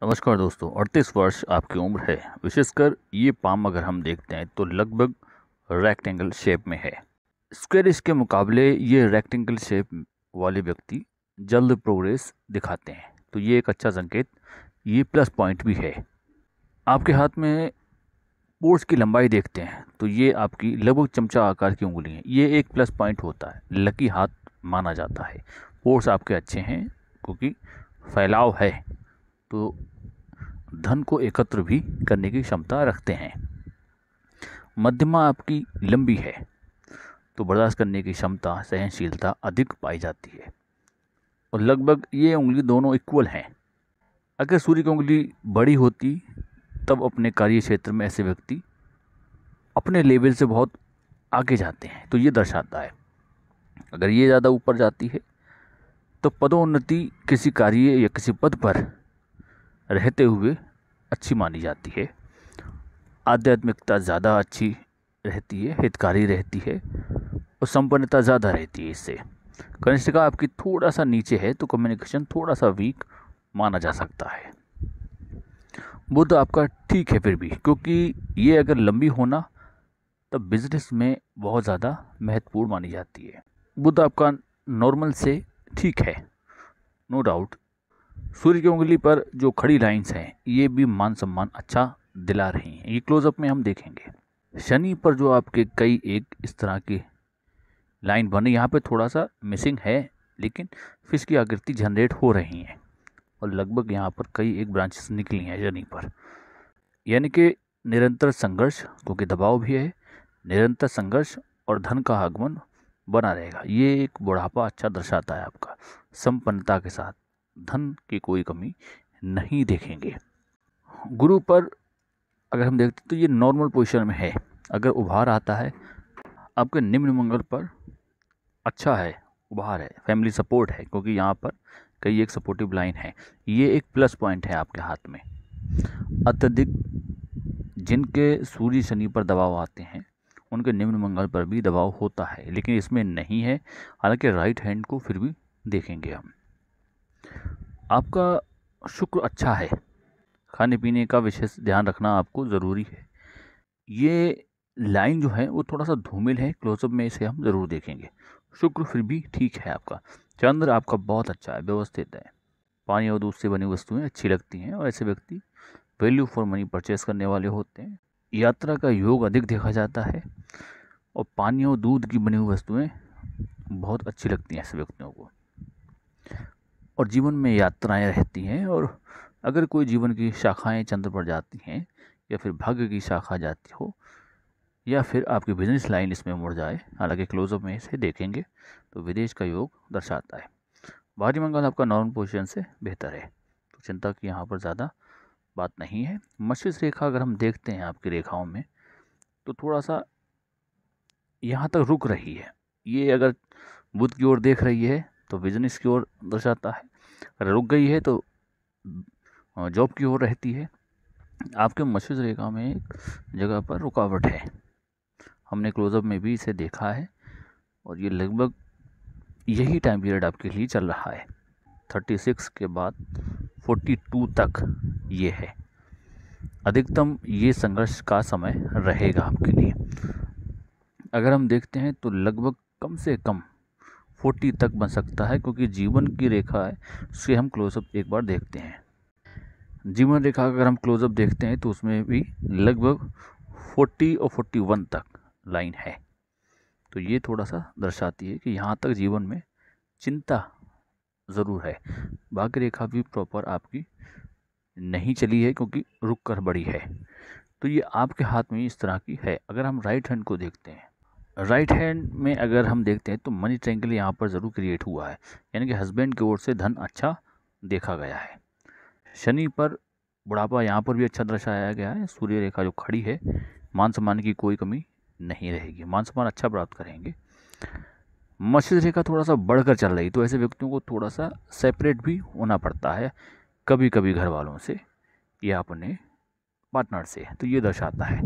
नमस्कार दोस्तों, 38 वर्ष आपकी उम्र है। विशेषकर ये पाम अगर हम देखते हैं तो लगभग रेक्टेंगल शेप में है। स्क्वेरिश के मुकाबले ये रेक्टेंगल शेप वाले व्यक्ति जल्द प्रोग्रेस दिखाते हैं, तो ये एक अच्छा संकेत, ये प्लस पॉइंट भी है। आपके हाथ में पोर्स की लंबाई देखते हैं तो ये आपकी लगभग चमचा आकार की उंगली है, ये एक प्लस पॉइंट होता है, लकी हाथ माना जाता है। पोर्स आपके अच्छे हैं क्योंकि फैलाव है, तो धन को एकत्र भी करने की क्षमता रखते हैं। मध्यमा आपकी लंबी है तो बर्दाश्त करने की क्षमता, सहनशीलता अधिक पाई जाती है और लगभग ये उंगली दोनों इक्वल हैं। अगर सूर्य की उंगली बड़ी होती तब अपने कार्य क्षेत्र में ऐसे व्यक्ति अपने लेवल से बहुत आगे जाते हैं, तो ये दर्शाता है। अगर ये ज़्यादा ऊपर जाती है तो पदोन्नति किसी कार्य या किसी पद पर रहते हुए अच्छी मानी जाती है। आध्यात्मिकता ज़्यादा अच्छी रहती है, हितकारी रहती है और संपन्नता ज़्यादा रहती है। इससे कनिष्ठिका आपकी थोड़ा सा नीचे है तो कम्युनिकेशन थोड़ा सा वीक माना जा सकता है। बुध आपका ठीक है फिर भी, क्योंकि ये अगर लंबी होना तब बिजनेस में बहुत ज़्यादा महत्वपूर्ण मानी जाती है। बुध आपका नॉर्मल से ठीक है, नो डाउट। सूर्य की उंगली पर जो खड़ी लाइंस हैं ये भी मान सम्मान अच्छा दिला रही हैं, ये क्लोजअप में हम देखेंगे। शनि पर जो आपके कई एक इस तरह की लाइन बने, यहाँ पे थोड़ा सा मिसिंग है, लेकिन फिश की आकृति जनरेट हो रही हैं और लगभग यहाँ पर कई एक ब्रांचेस निकली हैं शनि पर, यानी कि निरंतर संघर्ष, क्योंकि दबाव भी है, निरंतर संघर्ष और धन का आगमन बना रहेगा। ये एक बुढ़ापा अच्छा दर्शाता है आपका, संपन्नता के साथ धन की कोई कमी नहीं देखेंगे। गुरु पर अगर हम देखते तो ये नॉर्मल पोजीशन में है। अगर उभार आता है आपके निम्न मंगल पर अच्छा है, उभार है, फैमिली सपोर्ट है, क्योंकि यहाँ पर कई एक सपोर्टिव लाइन है, ये एक प्लस पॉइंट है आपके हाथ में। अत्यधिक जिनके सूर्य शनि पर दबाव आते हैं उनके निम्न मंगल पर भी दबाव होता है, लेकिन इसमें नहीं है। हालांकि राइट हैंड को फिर भी देखेंगे हम। आपका शुक्र अच्छा है, खाने पीने का विशेष ध्यान रखना आपको ज़रूरी है। ये लाइन जो है वो थोड़ा सा धूमिल है, क्लोजअप में इसे हम ज़रूर देखेंगे। शुक्र फिर भी ठीक है आपका। चंद्र आपका बहुत अच्छा है, व्यवस्थित है। पानी और दूध से बनी वस्तुएं अच्छी लगती हैं और ऐसे व्यक्ति वैल्यू फॉर मनी परचेस करने वाले होते हैं। यात्रा का योग अधिक देखा जाता है और पानी और दूध की बनी हुई वस्तुएं बहुत अच्छी लगती हैं ऐसे व्यक्तियों को। और जीवन में यात्राएं रहती हैं, और अगर कोई जीवन की शाखाएं चंद्र पर जाती हैं या फिर भाग्य की शाखा जाती हो या फिर आपकी बिजनेस लाइन इसमें मुड़ जाए, हालांकि क्लोजअप में इसे देखेंगे तो विदेश का योग दर्शाता है। भारी मंगल आपका नॉर्मल पोजीशन से बेहतर है, तो चिंता की यहाँ पर ज़्यादा बात नहीं है। मस्तिष्क रेखा अगर हम देखते हैं आपकी रेखाओं में तो थोड़ा सा यहाँ तक रुक रही है। ये अगर बुध की ओर देख रही है तो बिजनेस की ओर दर्शाता है, अगर रुक गई है तो जॉब की ओर रहती है। आपके मस्तिष्क रेखा में एक जगह पर रुकावट है, हमने क्लोजअप में भी इसे देखा है और ये लगभग यही टाइम पीरियड आपके लिए चल रहा है। 36 के बाद 42 तक ये है अधिकतम, ये संघर्ष का समय रहेगा आपके लिए। अगर हम देखते हैं तो लगभग कम से कम 40 तक बन सकता है, क्योंकि जीवन की रेखा है उसे हम क्लोजअप एक बार देखते हैं। जीवन रेखा अगर हम क्लोजअप देखते हैं तो उसमें भी लगभग 40 और 41 तक लाइन है, तो ये थोड़ा सा दर्शाती है कि यहाँ तक जीवन में चिंता ज़रूर है। भाग्य रेखा भी प्रॉपर आपकी नहीं चली है क्योंकि रुक कर बड़ी है, तो ये आपके हाथ में इस तरह की है। अगर हम राइट हैंड को देखते हैं, राइट हैंड में अगर हम देखते हैं तो मनी ट्रायंगल यहाँ पर ज़रूर क्रिएट हुआ है, यानी कि हस्बैंड की ओर से धन अच्छा देखा गया है। शनि पर बुढ़ापा यहाँ पर भी अच्छा दर्शाया गया है। सूर्य रेखा जो खड़ी है, मान सम्मान की कोई कमी नहीं रहेगी, मान सम्मान अच्छा प्राप्त करेंगे। मस्तिष्क रेखा थोड़ा सा बढ़कर चल रही, तो ऐसे व्यक्तियों को थोड़ा सा सेपरेट भी होना पड़ता है, कभी कभी घर वालों से या अपने पार्टनर से, तो ये दर्शाता है।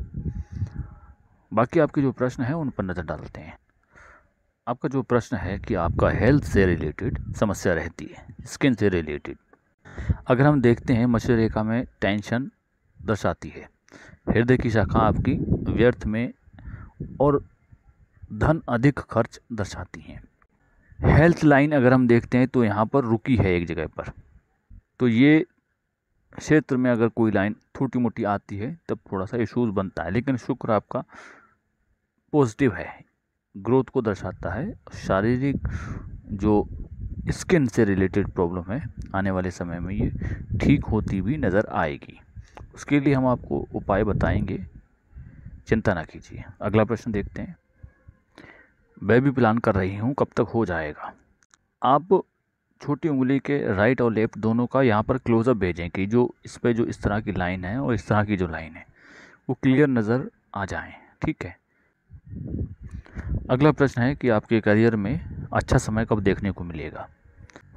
बाकी आपके जो प्रश्न है उन पर नज़र डालते हैं। आपका जो प्रश्न है कि आपका हेल्थ से रिलेटेड समस्या रहती है, स्किन से रिलेटेड, अगर हम देखते हैं मत्स्य रेखा में टेंशन दर्शाती है। हृदय की शाखा आपकी व्यर्थ में और धन अधिक खर्च दर्शाती हैं। हेल्थ लाइन अगर हम देखते हैं तो यहाँ पर रुकी है एक जगह पर, तो ये क्षेत्र में अगर कोई लाइन छोटी मोटी आती है तब थोड़ा सा इश्यूज बनता है, लेकिन शुक्र आपका पॉजिटिव है, ग्रोथ को दर्शाता है। शारीरिक जो स्किन से रिलेटेड प्रॉब्लम है आने वाले समय में ये ठीक होती भी नज़र आएगी। उसके लिए हम आपको उपाय बताएंगे, चिंता ना कीजिए। अगला प्रश्न देखते हैं। बेबी प्लान कर रही हूँ, कब तक हो जाएगा? आप छोटी उंगली के राइट और लेफ्ट दोनों का यहाँ पर क्लोजअप भेजें कि जो इस पे जो इस तरह की लाइन है और इस तरह की जो लाइन है वो क्लियर नज़र आ जाएं, ठीक है। अगला प्रश्न है कि आपके करियर में अच्छा समय कब देखने को मिलेगा?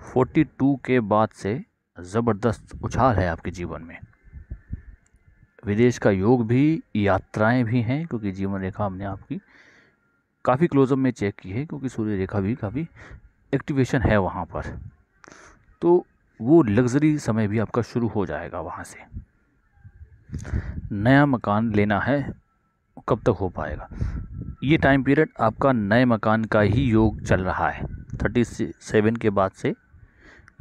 42 के बाद से ज़बरदस्त उछाल है आपके जीवन में। विदेश का योग भी, यात्राएं भी हैं, क्योंकि जीवन रेखा हमने आपकी काफ़ी क्लोजअप में चेक की है, क्योंकि सूर्य रेखा भी काफ़ी एक्टिवेशन है वहाँ पर। तो वो लग्जरी समय भी आपका शुरू हो जाएगा वहाँ से। नया मकान लेना है, कब तक हो पाएगा? ये टाइम पीरियड आपका नए मकान का ही योग चल रहा है। 37 के बाद से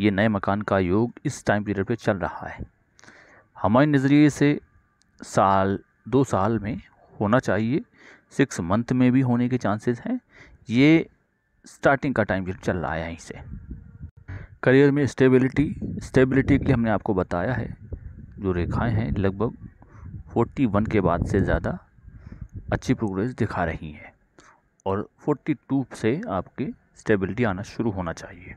ये नए मकान का योग इस टाइम पीरियड पे चल रहा है। हमारे नज़रिए से साल 2 साल में होना चाहिए, 6 मंथ में भी होने के चांसेस हैं। ये स्टार्टिंग का टाइम पीरियड चल रहा है यहीं से। करियर में स्टेबिलिटी के लिए हमने आपको बताया है, जो रेखाएं हैं लगभग 41 के बाद से ज़्यादा अच्छी प्रोग्रेस दिखा रही हैं और 42 से आपकी स्टेबिलिटी आना शुरू होना चाहिए।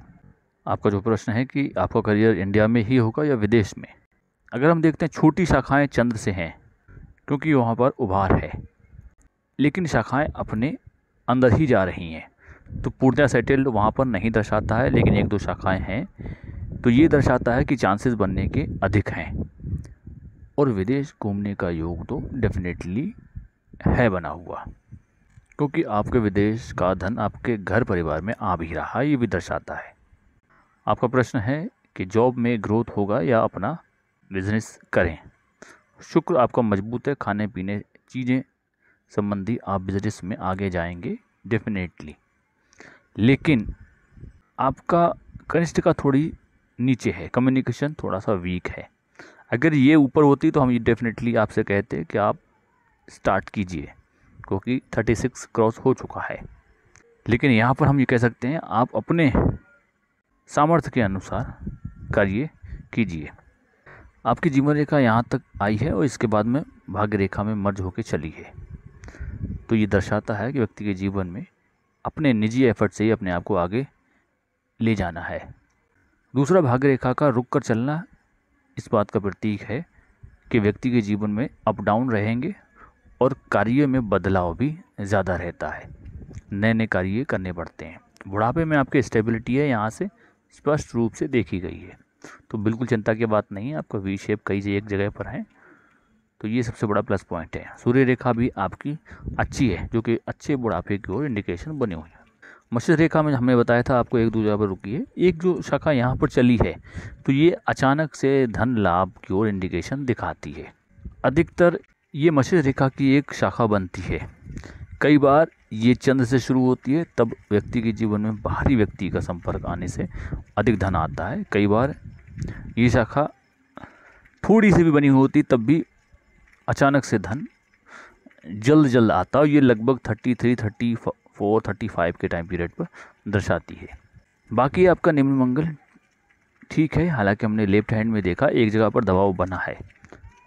आपका जो प्रश्न है कि आपका करियर इंडिया में ही होगा या विदेश में, अगर हम देखते हैं छोटी शाखाएं चंद्र से हैं, क्योंकि वहाँ पर उभार है, लेकिन शाखाएं अपने अंदर ही जा रही हैं, तो पूर्णतः सेटल्ड वहाँ पर नहीं दर्शाता है, लेकिन 1-2 शाखाएं हैं, तो ये दर्शाता है कि चांसेस बनने के अधिक हैं। और विदेश घूमने का योग तो डेफिनेटली है बना हुआ, क्योंकि आपके विदेश का धन आपके घर परिवार में आ भी रहा है, ये भी दर्शाता है। आपका प्रश्न है कि जॉब में ग्रोथ होगा या अपना बिजनेस करें? शुक्र आपका मजबूत है, खाने पीने चीज़ें संबंधी आप बिजनेस में आगे जाएंगे डेफिनेटली, लेकिन आपका कनिष्ठ का थोड़ी नीचे है, कम्युनिकेशन थोड़ा सा वीक है। अगर ये ऊपर होती तो हम ये डेफिनेटली आपसे कहते कि आप स्टार्ट कीजिए, क्योंकि 36 क्रॉस हो चुका है। लेकिन यहाँ पर हम ये कह सकते हैं आप अपने सामर्थ्य के अनुसार कार्य कीजिए। आपकी जीवन रेखा यहाँ तक आई है और इसके बाद में भाग्य रेखा में मर्ज होकर चली है, तो ये दर्शाता है कि व्यक्ति के जीवन में अपने निजी एफर्ट से ही अपने आप को आगे ले जाना है। दूसरा, भाग्य रेखा का रुक कर चलना इस बात का प्रतीक है कि व्यक्ति के जीवन में अप डाउन रहेंगे और कार्य में बदलाव भी ज़्यादा रहता है, नए नए कार्य करने पड़ते हैं। बुढ़ापे में आपकी स्टेबिलिटी है, यहाँ से स्पष्ट रूप से देखी गई है, तो बिल्कुल चिंता की बात नहीं है। आपका वी शेप कई एक जगह पर है, तो ये सबसे बड़ा प्लस पॉइंट है। सूर्य रेखा भी आपकी अच्छी है, जो कि अच्छे बुढ़ापे की ओर इंडिकेशन बने हुए हैं। मत्स्य रेखा में हमने बताया था आपको 1-2 जगह पर रुकी है, एक जो शाखा यहाँ पर चली है, तो ये अचानक से धन लाभ की ओर इंडिकेशन दिखाती है। अधिकतर ये मत्स्य रेखा की एक शाखा बनती है। कई बार ये चंद्र से शुरू होती है, तब व्यक्ति के जीवन में बाहरी व्यक्ति का संपर्क आने से अधिक धन आता है। कई बार ये शाखा थोड़ी सी भी बनी होती, तब भी अचानक से धन जल्द आता है। ये लगभग 33, 34, 35 के टाइम पीरियड पर दर्शाती है। बाकी आपका निम्न मंगल ठीक है, हालांकि हमने लेफ्ट हैंड में देखा एक जगह पर दबाव बना है,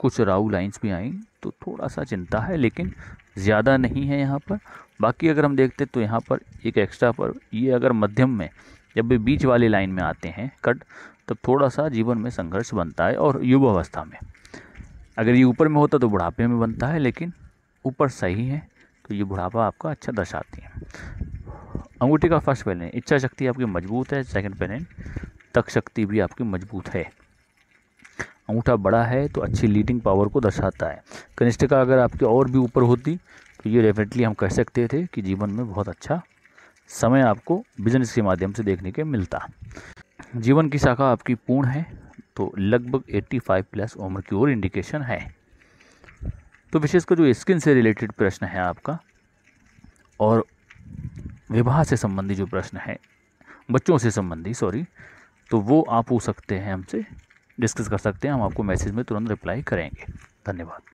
कुछ राहु लाइंस भी आई, तो थोड़ा सा चिंता है, लेकिन ज़्यादा नहीं है यहाँ पर। बाकी अगर हम देखते तो यहाँ पर एक एक्स्ट्रा पर ये अगर मध्यम में जब भी बीच वाली लाइन में आते हैं कट, तब थोड़ा सा जीवन में संघर्ष बनता है। और युवावस्था में अगर ये ऊपर में होता तो बुढ़ापे में बनता है, लेकिन ऊपर सही है तो ये बुढ़ापा आपका अच्छा दर्शाती है। अंगूठी का फर्स्ट पैलेन, इच्छा शक्ति आपकी मजबूत है। सेकंड पैलेन, तक शक्ति भी आपकी मजबूत है। अंगूठा बड़ा है तो अच्छी लीडिंग पावर को दर्शाता है। कनिष्ठ का अगर आपके और भी ऊपर होती तो ये डेफिनेटली हम कह सकते थे कि जीवन में बहुत अच्छा समय आपको बिजनेस के माध्यम से देखने के मिलता। जीवन की शाखा आपकी पूर्ण है, तो लगभग 85 प्लस उम्र की ओर इंडिकेशन है। तो विशेषकर जो स्किन से रिलेटेड प्रश्न है आपका और विवाह से संबंधी जो प्रश्न है, बच्चों से संबंधी सॉरी, तो वो आप पूछ सकते हैं, हमसे डिस्कस कर सकते हैं, हम आपको मैसेज में तुरंत रिप्लाई करेंगे। धन्यवाद।